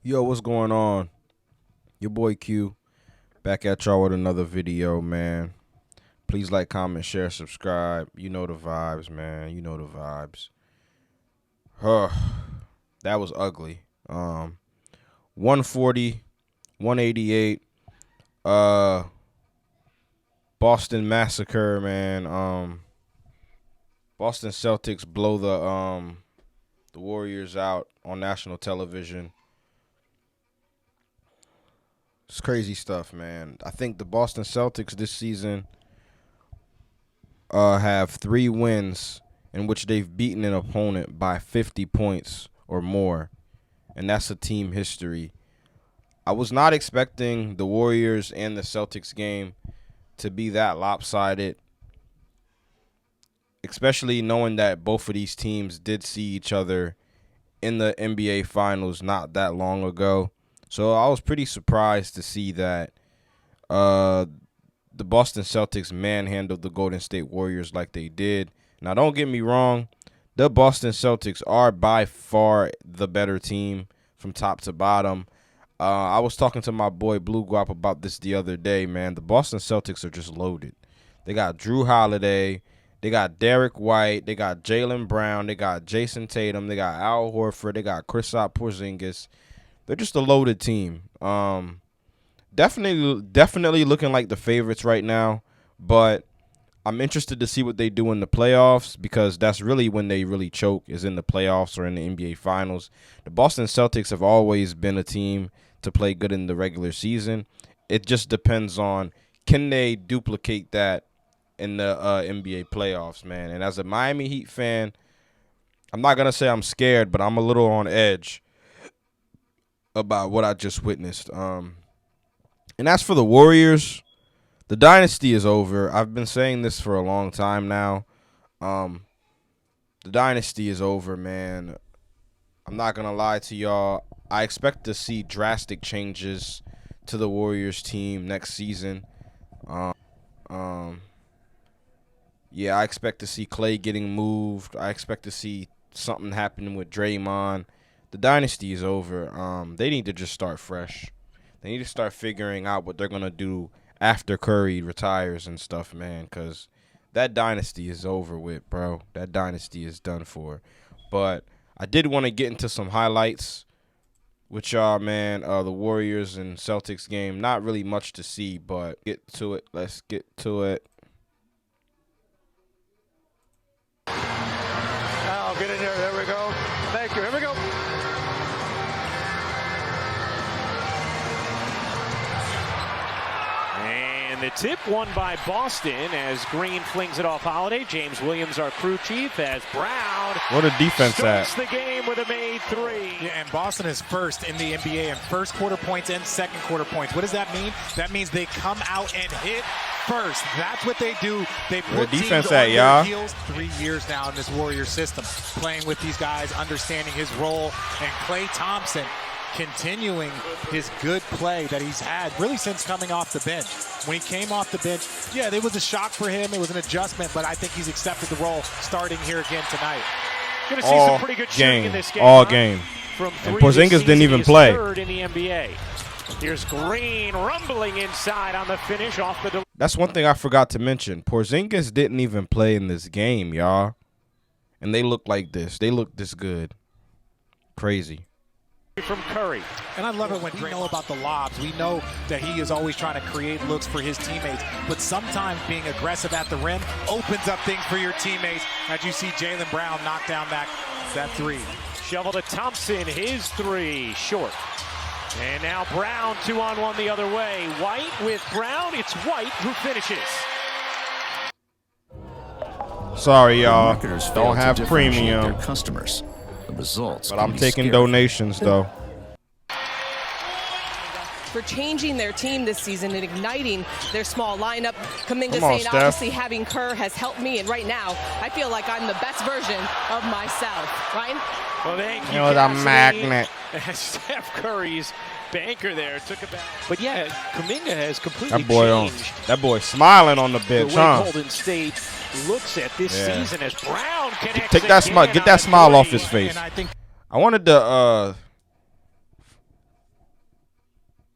Yo, what's going on? Your boy Q, back at y'all with another video, man. Please like, comment, share, subscribe. You know the vibes, man. You know the vibes. That was ugly. 140, 188. Boston Massacre, man. Boston Celtics blow the Warriors out on national television. It's crazy stuff, man. I think the Boston Celtics this season have 3 wins in which they've beaten an opponent by 50 points or more, and that's a team history. I was not expecting the Warriors and the Celtics game to be that lopsided, especially knowing that both of these teams did see each other in the NBA Finals not that long ago. So I was pretty surprised to see that the Boston Celtics manhandled the Golden State Warriors like they did. Now, don't get me wrong. The Boston Celtics are by far the better team from top to bottom. I was talking to my boy Blue Guap about this the other day, man. The Boston Celtics are just loaded. They got Drew Holiday. They got Derek White. They got Jaylen Brown. They got Jason Tatum. They got Al Horford. They got Kristaps Porzingis. They're just a loaded team. Definitely looking like the favorites right now, but I'm interested to see what they do in the playoffs, because that's really when they really choke, is in the playoffs or in the NBA Finals. The Boston Celtics have always been a team to play good in the regular season. It just depends on, can they duplicate that in the NBA playoffs, man. And as a Miami Heat fan, I'm not going to say I'm scared, but I'm a little on edge about what I just witnessed. And as for the Warriors, the dynasty is over. I've been saying this for a long time now. The dynasty is over, man. I'm not going to lie to y'all. I expect to see drastic changes to the Warriors team next season. Yeah, I expect to see Clay getting moved. I expect to see something happening with Draymond. The dynasty is over. They need to just start fresh. They need to start figuring out what they're going to do after Curry retires and stuff, man, because that dynasty is over with, bro. That dynasty is done for. But I did want to get into some highlights with y'all, man. The Warriors and Celtics game, not really much to see, but get to it. Let's get to it. Now get in there. There we go. Thank you. Here we go. And the tip won by Boston as Green flings it off Holiday. James Williams, our crew chief, as Brown. What a defense at. Starts the game with a made 3. Yeah, and Boston is first in the NBA in first quarter points and second quarter points. What does that mean? That means they come out and hit first. That's what they do. They put defense teams at, on y'all. their heels. 3 years now in this Warrior system, playing with these guys, understanding his role, and Klay Thompson continuing his good play that he's had really since coming off the bench. When he came off the bench, yeah, it was a shock for him. It was an adjustment, but I think he's accepted the role starting here again tonight. Going to see some pretty good shooting in this game. All game. From And 3 Porzingis this didn't season, even he's play. 3rd in the NBA. Here's Green rumbling inside on the finish off the. That's one thing I forgot to mention. Porzingis didn't even play in this game, y'all. And they look like this. They look this good. Crazy. From Curry. And I love it when we know about the lobs. We know that he is always trying to create looks for his teammates, but sometimes being aggressive at the rim opens up things for your teammates, as you see Jaylen Brown knock down that 3. Shovel to Thompson, his 3, short. And now Brown 2-on-1 the other way. White with Brown. It's White who finishes. Sorry, y'all. Marketers fail Don't to have differentiate premium. their customers. The results But can I'm be taking scary. donations, though. For changing their team this season and igniting their small lineup. Kuminga Come on, saying, Steph. obviously having Kerr has helped me, and right now I feel like I'm the best version of myself. Ryan? Well, thank you, It was a Cassidy. magnet. Steph Curry's banker there took it back. But yeah, Kuminga has completely changed That boy smiling on the the bench, way huh? Golden State looks at this Yeah. season as Brown connects. Take that smile. again Get on that a smile off 3. his face. And I think I wanted to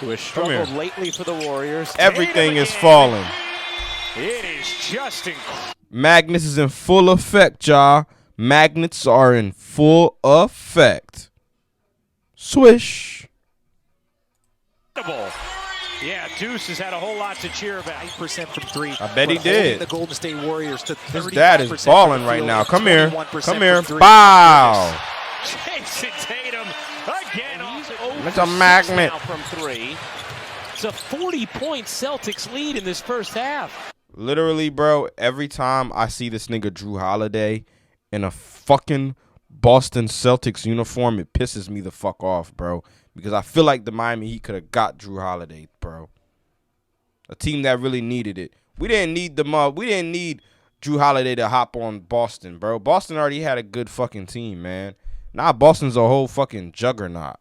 Who has struggled lately for the Warriors. Everything is falling. It is just incredible. Magnets is in full effect, y'all. Magnets are in full effect. Swish. Yeah, Deuce has had a whole lot to cheer about. 8% from three. I bet he did. The Golden State Warriors to 35%. His dad is balling right now. Come here. 21% Come here. from three. Bow. Jason Tatum again. He's It's a magnet. now from three. It's a 40-point Celtics lead in this first half. Literally, bro, every time I see this nigga Drew Holiday in a fucking Boston Celtics uniform, it pisses me the fuck off, bro. Because I feel like the Miami Heat could have got Drew Holiday, bro. A team that really needed it. We didn't need Drew Holiday to hop on Boston, bro. Boston already had a good fucking team, man. Now Boston's a whole fucking juggernaut.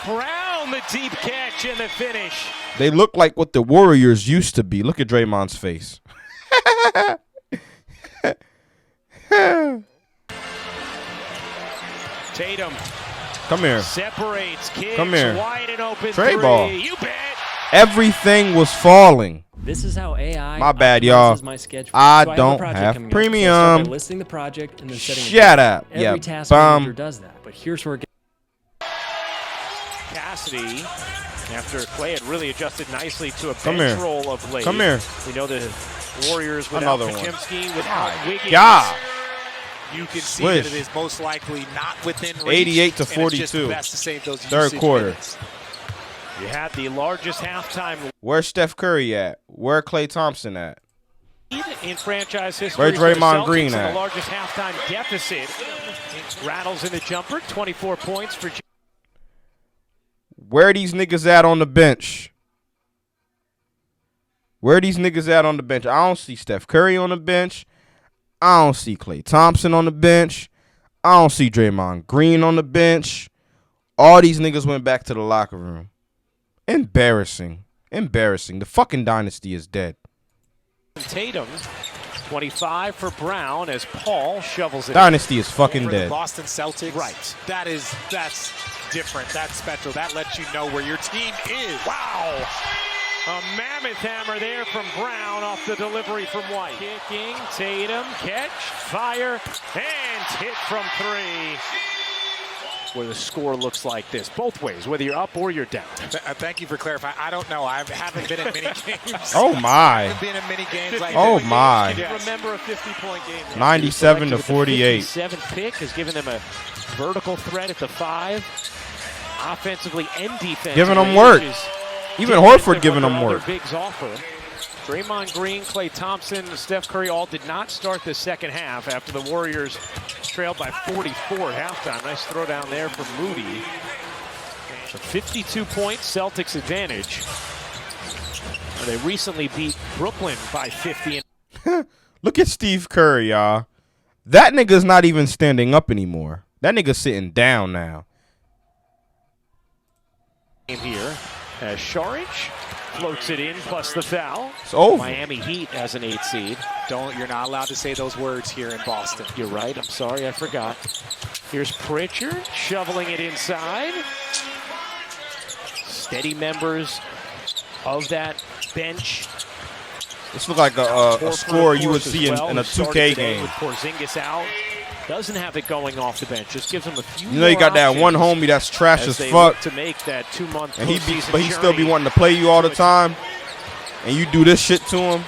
Brown, the deep catch and the finish. They look like what the Warriors used to be. Look at Draymond's face. Tatum. Come here. Separates, kicks, Come here. wide and open Trey three. ball. You bet. Everything was falling. This is how AI My bad, y'all. optimizes my schedule. I So don't project have coming up. So I start premium. by listing the project and then setting a Shut date. up. Every Yeah, task bum. manager does that. But here's where it gets Cassidy, after Clay had really adjusted nicely to a Come bench here. role of late. Come here. We know the Warriors without Another one. Podziemski, without Wiggins. God. You can see Swish. that it is most likely not within reach. 88 to and it's just 42. best to save those Third usage quarter. minutes. You had the largest halftime Where's Steph Curry at? Where Klay Thompson at? lead in franchise history. Where's for the Draymond Celtics, Green and at? the largest halftime deficit. Rattles in the jumper, 24 points for Where these niggas at on the bench? Where these niggas at on the bench? I don't see Steph Curry on the bench. I don't see Klay Thompson on the bench. I don't see Draymond Green on the bench. All these niggas went back to the locker room. Embarrassing. Embarrassing. The fucking dynasty is dead. Tatum. 25 for Brown as Paul shovels it. Dynasty is fucking For the dead. Boston Celtics. Right. That's different. That's special. That lets you know where your team is. Wow. A mammoth hammer there from Brown off the delivery from White. Kicking, Tatum, catch, fire, and hit from three. Where the score looks like this, both ways, whether you're up or you're down. Thank you for clarifying. I don't know. I haven't been in many games. Oh I my. haven't been in many games like Oh that. my. Can you remember a 50-point game? 97 to 48. 7 pick has given them a vertical threat at the 5. Offensively and defensively. Giving them work. which is Even different Horford than giving what them their other work. Bigs offer. Draymond Green, Klay Thompson, Steph Curry all did not start the second half after the Warriors trailed by 44 at halftime. Nice throw down there from Moody. So 52 points, Celtics advantage. They recently beat Brooklyn by 50. Look at Steve Curry, y'all. That nigga's not even standing up anymore. That nigga's sitting down now. Here as Saric floats it in plus the foul. It's over. Miami Heat as an 8 seed. You're not allowed to say those words here in Boston. You're right. I'm sorry. I forgot. Here's Pritchard shoveling it inside. Steady members of that bench. This looks like a Horford, score of you would course, see as well, in a who started 2K today game. With Porzingis out. Doesn't have it going off the bench. Just gives him a few You know you more got that one options homie that's trash as as they fuck, look to make that 2-month and he postseason still be journey. wanting to play you all the time, and you do this shit to him.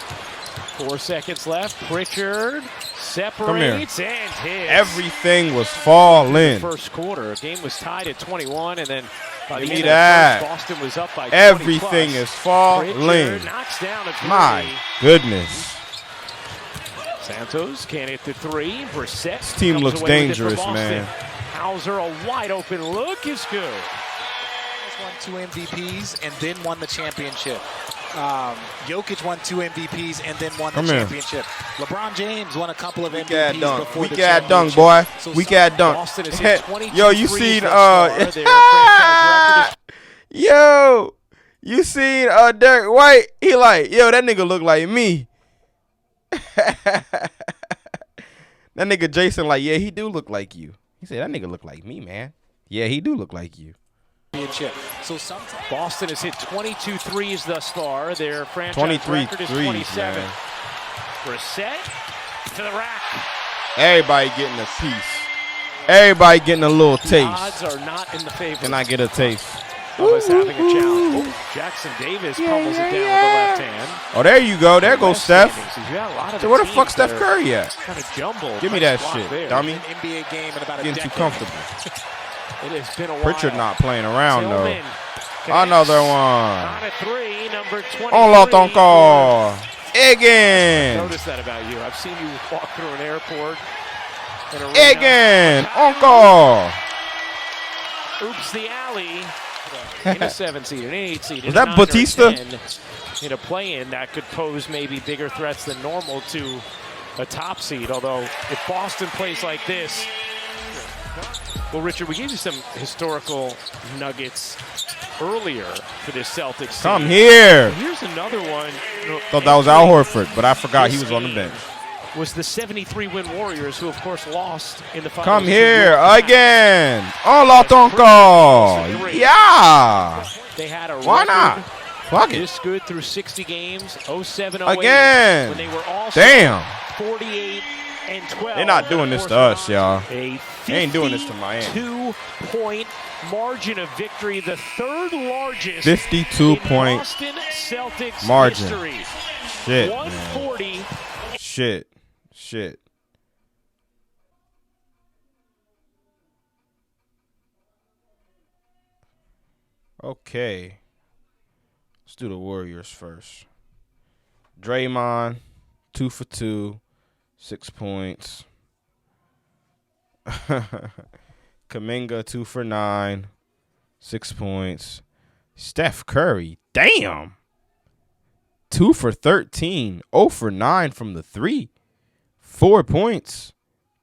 4 seconds left. Pritchard separates and hits. Everything was falling. First quarter, game was tied at 21, and then by the Give end me of the that. first, Boston was up by 20 Everything plus. is falling. Pritchard knocks down a three. My goodness. Santos can't hit the three. Brissett This team comes looks away with it dangerous, from Boston. man. Hauser, a wide open look is good. Won 2 MVPs and then won the championship. Jokic won 2 MVPs and then won the Come here. championship. LeBron James won a couple of Weak ass MVPs dunk. before the Weak ass dunk, championship. boy. So Weak ass dunk. Boston has hit 22 Yo, you threes seen thus far. Their franchise record is yo, you seen Derek White? He like, yo, that nigga look like me. That nigga Jason like, yeah, he do look like you. He said, that nigga look like me, man. Yeah, he do look like you. In championship. So sometimes Boston has hit 22 threes thus far. Their franchise 23 record is threes, 27. man. Brissett to the rack. Everybody getting a piece. Everybody getting a little The taste. odds are not in the favor. Can I get a taste? of us having a challenge. Oh, Jackson Davis pummels it down with the left hand. Oh, there you go. There goes Steph. So where the fuck teams Steph that are Curry at? Kind of jumbled. Give me that Nice block shit, there. dummy. An NBA game in about a Getting too decade. comfortable. It has been a while. Pritchard not playing around, though. Tillman connects. Another one. On a three, number 23. On lot encore. Again. Notice that about you. I've seen you walk through an airport. An arena. Again. Encore. Oops, the alley. In a 7 seed, an 8 seed. Was that Batista? In a play-in that could pose maybe bigger threats than normal to a top seed. Although if Boston plays like this, well, Richard, we gave you some historical nuggets earlier for this Celtics. Come team. here. Here's another one. Thought that was Al Horford, but I forgot he was on the bench. Was the 73-win Warriors, who of course lost in the finals. Come 2 here years back. again. On lot encore. Yeah. They had a Why record not? Fuck it. this good through 60 games. 07-08 Again. when they were all Damn. 48 and 12. They're not doing this to us, y'all. A They ain't doing this to Miami. 52-point margin of victory, the third largest 52-point Boston Celtics margin. history. Shit, man. 140. Shit. Okay. Let's do the Warriors first. Draymond, 2 for 2, 6 points. Kuminga, 2 for 9, 6 points. Steph Curry, damn. 2 for 13, 0 for 9 from the 3. 4 points.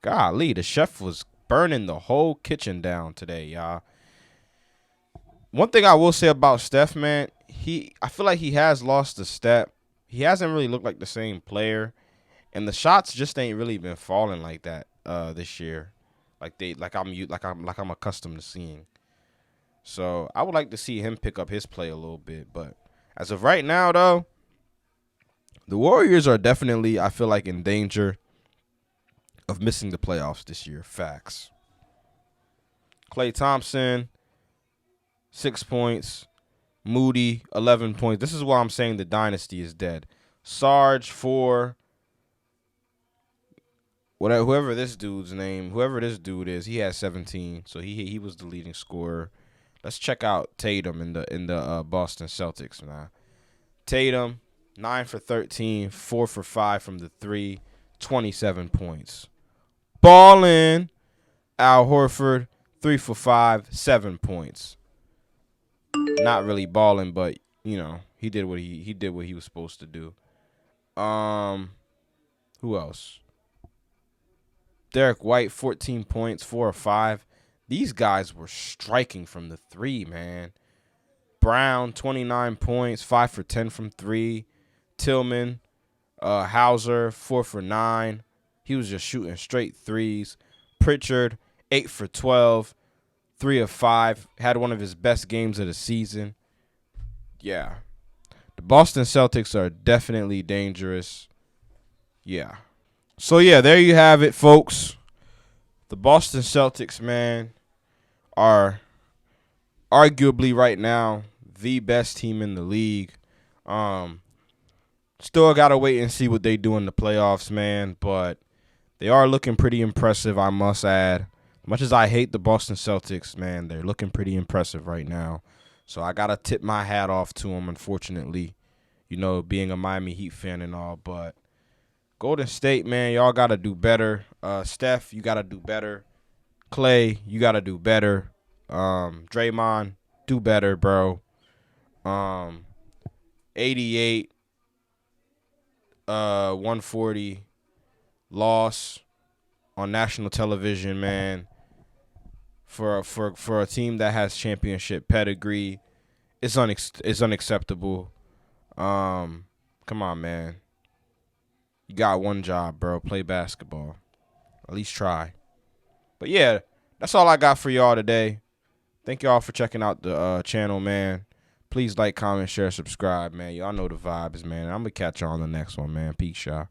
Golly, the chef was burning the whole kitchen down today, y'all. One thing I will say about Steph, man, I feel like he has lost a step. He hasn't really looked like the same player, and the shots just ain't really been falling like that this year, like I'm accustomed to seeing. So I would like to see him pick up his play a little bit, but as of right now, though, the Warriors are definitely, I feel like, in danger of missing the playoffs this year. Facts. Klay Thompson, 6 points. Moody, 11 points. This is why I'm saying the dynasty is dead. Sarge, 4. Whoever this dude is, he has 17. So he was the leading scorer. Let's check out Tatum in the Boston Celtics now. Tatum, 9 for 13, 4 for 5 from the 3, 27 points. Ballin'. Al Horford, 3 for 5, 7 points. Not really balling, but you know, he did what he was supposed to do. Who else? Derek White, 14 points, 4 or 5. These guys were striking from the 3, man. Brown, 29 points, 5 for 10 from 3. Tillman, Hauser, 4 for 9. He was just shooting straight threes. Pritchard, 8 for 12. 3 of 5, had one of his best games of the season. Yeah. The Boston Celtics are definitely dangerous. Yeah. So, yeah, there you have it, folks. The Boston Celtics, man, are arguably right now the best team in the league. Still got to wait and see what they do in the playoffs, man, but they are looking pretty impressive, I must add. Much as I hate the Boston Celtics, man, they're looking pretty impressive right now. So I got to tip my hat off to them, unfortunately, you know, being a Miami Heat fan and all. But Golden State, man, y'all got to do better. Steph, you got to do better. Klay, you got to do better. Draymond, do better, bro. 88, 140 loss on national television, man. For a team that has championship pedigree, it's unacceptable. Come on, man. You got one job, bro. Play basketball. At least try. But yeah, that's all I got for y'all today. Thank y'all for checking out the channel, man. Please like, comment, share, subscribe, man. Y'all know the vibes, man. I'm going to catch y'all on the next one, man. Peace, y'all.